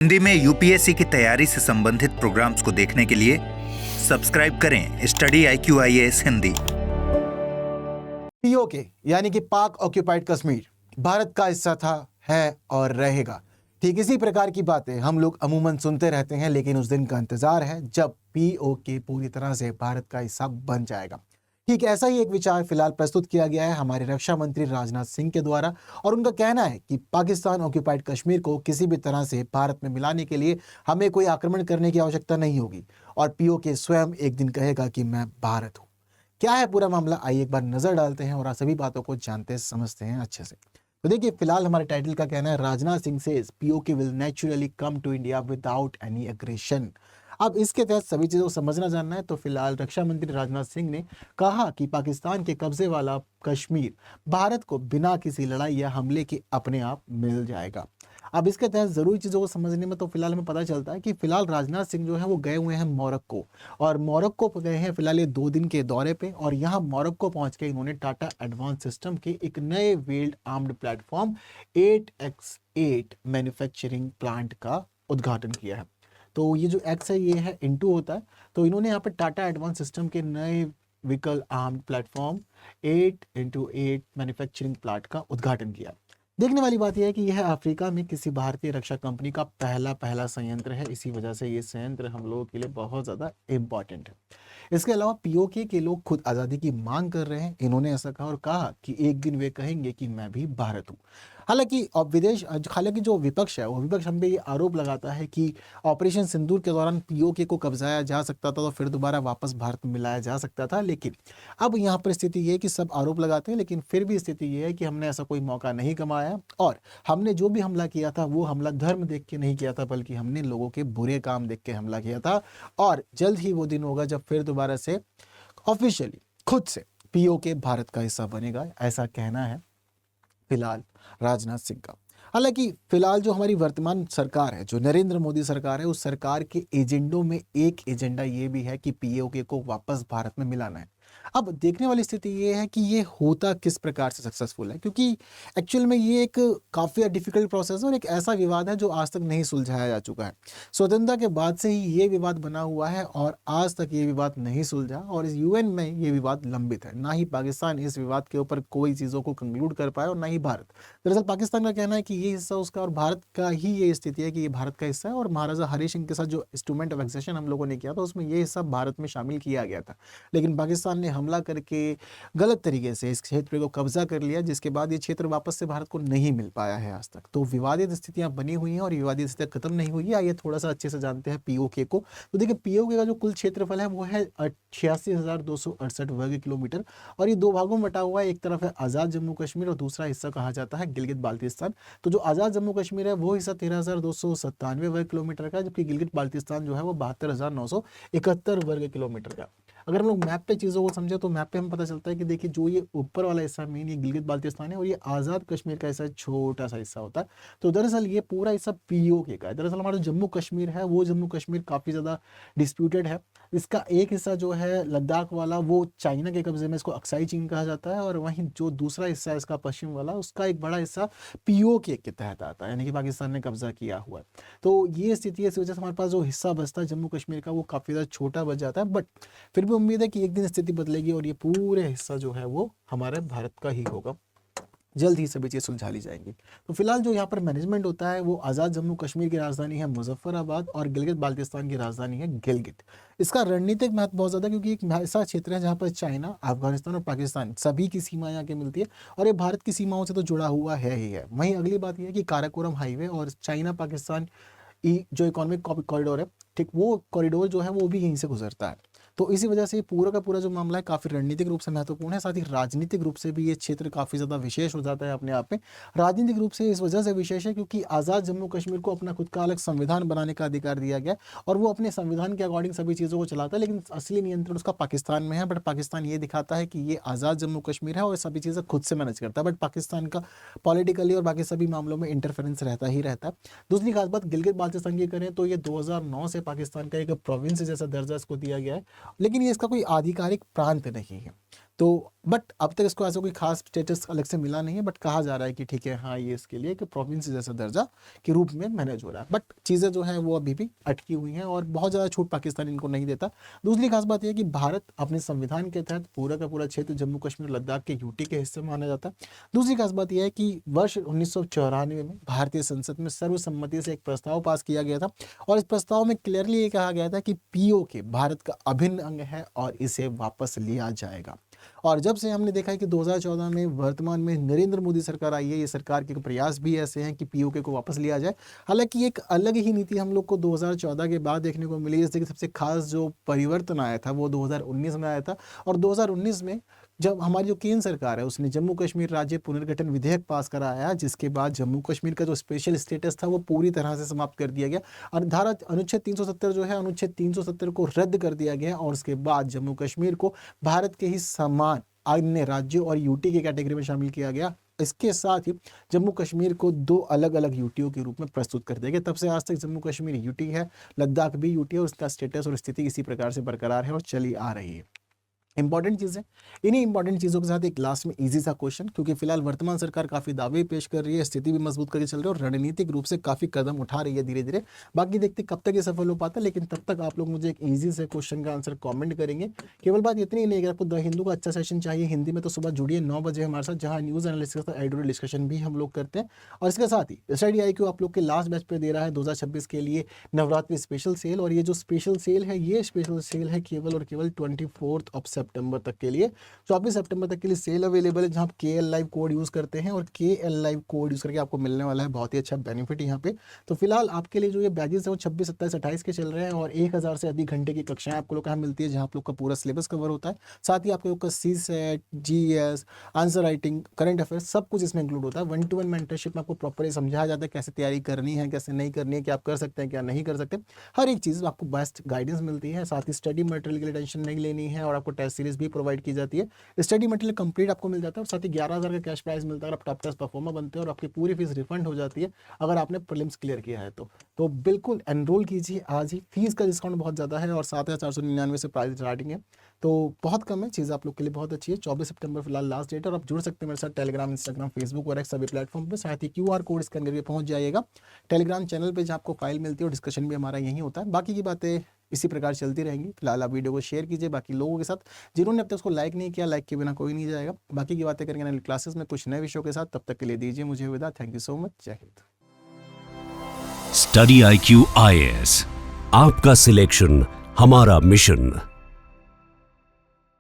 हिंदी में यूपीएससी की तैयारी से संबंधित प्रोग्राम्स को देखने के लिए सब्सक्राइब करें स्टडी IQIAS हिंदी। पीओके यानी कि पाक ऑक्यूपाइड कश्मीर भारत का हिस्सा था, है और रहेगा। ठीक इसी प्रकार की बातें हम लोग अमूमन सुनते रहते हैं, लेकिन उस दिन का इंतजार है जब पीओके पूरी तरह से भारत का हिस्सा बन जाएगा। ठीक ऐसा ही एक विचार फिलहाल प्रस्तुत किया गया है हमारे रक्षा मंत्री राजनाथ सिंह के द्वारा, और उनका कहना है कि पाकिस्तान ऑक्यूपाइड कश्मीर को किसी भी तरह से भारत में मिलाने के लिए हमें कोई आक्रमण करने की आवश्यकता नहीं होगी और पीओके स्वयं एक दिन कहेगा कि मैं भारत हूं। क्या है पूरा मामला, आइए एक बार नजर डालते हैं और सभी बातों को जानते समझते हैं अच्छे से। तो देखिए, फिलहाल हमारे टाइटल का कहना है Rajnath Singh says POK will naturally come to India without any aggression. अब इसके तहत सभी चीजों को समझना जानना है तो फिलहाल रक्षा मंत्री राजनाथ सिंह ने कहा कि पाकिस्तान के कब्जे वाला कश्मीर भारत को बिना किसी लड़ाई या हमले के अपने आप मिल जाएगा। अब इसके तहत जरूरी चीजों को समझने में तो फिलहाल हमें पता चलता है कि फिलहाल राजनाथ सिंह जो है वो गए हुए हैं मोरक्को, और मोरक्को गए हैं फिलहाल ये 2 दिन के दौरे पे, और यहाँ मोरक्को पहुंच के इन्होंने टाटा एडवांस सिस्टम के एक नए weld armed platform 8x8 manufacturing plant का उद्घाटन किया है। तो ये जो एक्स है ये है इनटू होता है, तो इन्होंने यहाँ पे टाटा एडवांस सिस्टम के नए vehicle armed platform 8x8 manufacturing plant का उद्घाटन किया। देखने वाली बात यह है कि यह अफ्रीका में किसी भारतीय रक्षा कंपनी का पहला संयंत्र है, इसी वजह से ये संयंत्र हम लोगों के लिए बहुत ज़्यादा इम्पॉर्टेंट है। इसके अलावा पीओके के लोग खुद आज़ादी की मांग कर रहे हैं। इन्होंने ऐसा कहा और कहा कि एक दिन वे कहेंगे कि मैं भी भारत हूँ। हालांकि जो विपक्ष है वो विपक्ष हम पे ये आरोप लगाता है कि ऑपरेशन सिंदूर के दौरान पीओके को कब्जाया जा सकता था तो फिर दोबारा वापस भारत में मिलाया जा सकता था, लेकिन अब यहाँ पर स्थिति ये है कि सब आरोप लगाते हैं, लेकिन फिर भी स्थिति ये है कि हमने ऐसा कोई मौका नहीं कमाया और हमने जो भी हमला किया था वो हमला धर्म देख के नहीं किया था, बल्कि हमने लोगों के बुरे काम देख के हमला किया था। और जल्द ही वो दिन होगा जब फिर दोबारा से ऑफिशियली खुद से पीओके भारत का हिस्सा बनेगा, ऐसा कहना है फिलहाल राजनाथ सिंह का। हालांकि फिलहाल जो हमारी वर्तमान सरकार है, जो नरेंद्र मोदी सरकार है, उस सरकार के एजेंडों में एक एजेंडा ये भी है कि पीओके को वापस भारत में मिलाना है। अब देखने वाली स्थिति ये है कि ये होता किस प्रकार से सक्सेसफुल है, क्योंकि एक्चुअल में ये एक काफ़ी डिफिकल्ट प्रोसेस है और एक ऐसा विवाद है जो आज तक नहीं सुलझाया जा चुका है। स्वतंत्रता के बाद से ही ये विवाद बना हुआ है और आज तक ये विवाद नहीं सुलझा, और इस यूएन में ये विवाद लंबित है। ना ही पाकिस्तान इस विवाद के ऊपर कोई चीज़ों को कंक्लूड कर पाया और ना ही भारत। दरअसल पाकिस्तान का कहना है कि ये हिस्सा उसका, और भारत का ही ये स्थिति है कि ये भारत का हिस्सा है, और महाराजा हरि सिंह के साथ जो इंस्ट्रूमेंट ऑफ एक्सेशन हम लोगों ने किया था उसमें ये हिस्सा भारत में शामिल किया गया था, लेकिन पाकिस्तान ने हमला करके गलत तरीके से इस क्षेत्र को कब्जा कर लिया, जिसके बाद ये क्षेत्र वापस से भारत को नहीं मिल पाया है आज तक। तो विवादित स्थितियां बनी हुई हैं और विवादित स्थितियां खत्म नहीं हुई है। आइए थोड़ा सा अच्छे से जानते हैं पीओके को। तो देखिए, पीओके का जो कुल क्षेत्रफल है वो है 86,268 वर्ग किलोमीटर, और ये 2 भागों में बटा हुआ है। एक तरफ है आज़ाद जम्मू कश्मीर और दूसरा हिस्सा कहा जाता है गिलगित बाल्टिस्तान। तो जो आज़ाद जम्मू कश्मीर है वो हिस्सा 13,297 वर्ग किलोमीटर का, जबकि गिलगित बाल्टिस्तान जो है वो 72,971 वर्ग किलोमीटर का। अगर हम लोग मैप पे चीज़ों को समझे तो मैप पे हमें पता चलता है कि देखिए, जो ये ऊपर वाला हिस्सा मेन ये गिलगित बाल्टिस्तान है और ये आज़ाद कश्मीर का ऐसा छोटा सा हिस्सा होता है। तो दरअसल ये पूरा हिस्सा पीओके का है। दरअसल हमारा जम्मू कश्मीर है वो जम्मू कश्मीर काफ़ी ज़्यादा डिस्प्यूटेड है। इसका एक हिस्सा जो है लद्दाख वाला वो चाइना के कब्जे में, इसको अक्साई चीन कहा जाता है, और वहीं जो दूसरा हिस्सा है इसका पश्चिम वाला, उसका एक बड़ा हिस्सा पीओके के तहत आता है, यानी कि पाकिस्तान ने कब्जा किया हुआ है। तो ये स्थिति है, इस वजह से हमारे पास जो हिस्सा बचता है जम्मू कश्मीर का वो काफ़ी ज़्यादा छोटा बच जाता है, बट फिर भी उम्मीद है कि एक दिन स्थिति बदलेगी और ये पूरे हिस्सा जो है वो हमारे भारत का ही होगा। जल्द ही सभी चीज़ सुलझा ली जाएंगी। तो फिलहाल जो यहाँ पर मैनेजमेंट होता है वो आज़ाद जम्मू कश्मीर की राजधानी है मुजफ्फराबाद और गिलगित बाल्टिस्तान की राजधानी है गिलगित। इसका रणनीतिक महत्व बहुत ज़्यादा, क्योंकि एक ऐसा क्षेत्र है जहाँ पर चाइना, अफगानिस्तान और पाकिस्तान सभी की सीमा यहाँ के मिलती है, और ये भारत की सीमाओं से तो जुड़ा हुआ है ही है। वहीं अगली बात यह है कि काराकोरम हाईवे और चाइना पाकिस्तान जो इकोनॉमिक कॉरिडोर है, ठीक, वो कॉरिडोर जो है वो भी यहीं से गुजरता है। तो इसी वजह से पूरा का पूरा जो मामला है काफ़ी रणनीतिक रूप से महत्वपूर्ण है, साथ ही राजनीतिक रूप से भी ये क्षेत्र काफ़ी ज़्यादा विशेष हो जाता है अपने आप में। राजनीतिक रूप से इस वजह से विशेष है क्योंकि आज़ाद जम्मू कश्मीर को अपना खुद का अलग संविधान बनाने का अधिकार दिया गया और वो अपने संविधान के अकॉर्डिंग सभी चीज़ों को चलाता है, लेकिन असली नियंत्रण उसका पाकिस्तान में है। बट पाकिस्तान ये दिखाता है कि ये आज़ाद जम्मू कश्मीर है और सभी चीज़ें खुद से मैनेज करता है, बट पाकिस्तान का पॉलिटिकली और बाकी सभी मामलों में इंटरफेरेंस रहता ही रहता है। दूसरी खास बात गिलगित बाल्टिस्तान की करें तो ये 2009 से पाकिस्तान का एक प्रोविंस जैसा दर्जा इसको दिया गया है, लेकिन ये इसका कोई आधिकारिक प्रांत नहीं है। तो बट अब तक इसको ऐसा कोई खास स्टेटस अलग से मिला नहीं है, बट कहा जा रहा है कि ठीक है हाँ ये इसके लिए कि प्रोविंस जैसा दर्जा के रूप में मैनेज हो रहा है। बट चीज़ें जो हैं वो अभी भी अटकी हुई हैं और बहुत ज़्यादा छूट पाकिस्तान इनको नहीं देता। दूसरी खास बात यह है कि भारत अपने संविधान के तहत पूरा का पूरा क्षेत्र जम्मू कश्मीर लद्दाख के यूटी के हिस्से माना जाता है। दूसरी खास बात यह है कि वर्ष 1994 में भारतीय संसद में सर्वसम्मति से एक प्रस्ताव पास किया गया था और इस प्रस्ताव में क्लियरली ये कहा गया था कि पीओके भारत का अभिन्न अंग है और इसे वापस लिया जाएगा। और जब से हमने देखा है कि 2014 में वर्तमान में नरेंद्र मोदी सरकार आई है, ये सरकार के प्रयास भी ऐसे हैं कि पीओके को वापस लिया जाए। हालांकि एक अलग ही नीति हम लोग को 2014 के बाद देखने को मिली, जैसे कि सबसे खास जो परिवर्तन आया था वो 2019 में आया था। और 2019 में जब हमारी जो केंद्र सरकार है उसने जम्मू कश्मीर राज्य पुनर्गठन विधेयक पास कराया, जिसके बाद जम्मू कश्मीर का जो स्पेशल स्टेटस था वो पूरी तरह से समाप्त कर दिया गया और धारा अनुच्छेद 370 जो है अनुच्छेद 370 को रद्द कर दिया गया और उसके बाद जम्मू कश्मीर को भारत के ही समान अन्य राज्यों और यूटी की कैटेगरी में शामिल किया गया। इसके साथ ही जम्मू कश्मीर को दो अलग अलग यूटीओ के रूप में प्रस्तुत कर दिया गया। तब से आज तक जम्मू कश्मीर यूटी है, लद्दाख भी यूटी है और उसका स्टेटस और स्थिति इसी प्रकार से बरकरार है और चली आ रही है। इंपॉर्टेंट चीज़ें, इन्हीं इंपॉर्टेंट चीज़ों के साथ एक लास्ट में इजी सा क्वेश्चन, क्योंकि फिलहाल वर्तमान सरकार काफ़ी दावे पेश कर रही है, स्थिति भी मजबूत करके चल रही है और रणनीतिक रूप से काफ़ी कदम उठा रही है धीरे धीरे। बाकी देखते कब तक ये सफल हो पाता है, लेकिन तब तक आप लोग मुझे एक इजी से क्वेश्चन का आंसर कमेंट करेंगे। केवल बात इतनी नहीं, अगर आपको द हिंदू का अच्छा सेशन चाहिए हिंदी में तो सुबह जुड़िए 9 बजे हमारे साथ, जहाँ न्यूज़ एनालिसिस का एडिटोरियल डिस्कशन भी हम लोग करते हैं। और इसके साथ ही स्टडी IQ आप लोग के लास्ट बैच पे दे रहा है 2026 के लिए नवरात्रि स्पेशल सेल, और ये जो स्पेशल सेल है ये स्पेशल सेल है केवल और केवल 24 सितंबर तक के लिए। 24 सितंबर तक के लिए सेल अवेलेबल है, जहाँ आप KL लाइव कोड यूज़ करते हैं और KL लाइव कोड यूज़ करके आपको मिलने वाला है बहुत ही अच्छा बेनिफिट यहाँ पे। तो फिलहाल आपके लिए जो ये बैचेस है वो 26, 27, 28 के चल रहे हैं और 1000 से अधिक घंटे की कक्षाएं आपको लोग कहाँ मिलती है, जहाँ आप लोग का पूरा सिलेबस कवर होता है। साथ ही आपके लोग का CSET, GS, answer writing, current affairs सब कुछ इसमें इंक्लूड होता है। 1-to-1 मेंटरशिप में आपको प्रॉपरली समझाया जाता है कैसे तैयारी करनी है, कैसे नहीं करनी है, क्या आप कर सकते हैं क्या नहीं कर सकते, हर एक चीज़ आपको बेस्ट गाइडेंस मिलती है। साथ ही स्टडी मटेरियल के लिए टेंशन नहीं लेनी है और आपको टेस्ट सीरीज भी प्रोवाइड की जाती है। स्टडी मटेरियल कंप्लीट आपको मिल जाता है और साथ ही 11,000 का कैश प्राइस मिलता है अगर आप टॉप टेस्ट परफॉर्मर बनते हैं और आपकी पूरी फीस रिफंड हो जाती है अगर आपने प्रीलिम्स क्लियर किया है तो बिल्कुल एनरोल कीजिए आज ही। फीस का डिस्काउंट बहुत ज़्यादा है और 7,499 से प्राइस स्टार्टिंग है, तो बहुत कम है, चीज़ आप लोग के लिए बहुत अच्छी है। 24 सितंबर फिलहाल लास्ट डेट है और आप जुड़ सकते हैं मेरे साथ टेलीग्राम, इंस्टाग्राम, फेसबुक और सभी प्लेटफॉर्म पर। साथ ही QR कोड स्कैन करके पहुंच जाइएगा टेलीग्राम चैनल पे, जहाँ आपको फाइल मिलती है और डिस्कशन भी हमारा यहीं होता है। बाकी की बातें इसी प्रकार चलती रहेंगी। फिलहाल आप वीडियो को शेयर कीजिए बाकी लोगों के साथ, जिन्होंने अब तक उसको लाइक नहीं किया, लाइक के बिना कोई नहीं जाएगा। बाकी की बातें करेंगे नई क्लासेस में कुछ नए विषयों के साथ, तब तक के लिए दीजिए मुझे विदा। थैंक यू सो मच, जय हिंद। स्टडी IQ IAS, आपका सिलेक्शन हमारा मिशन।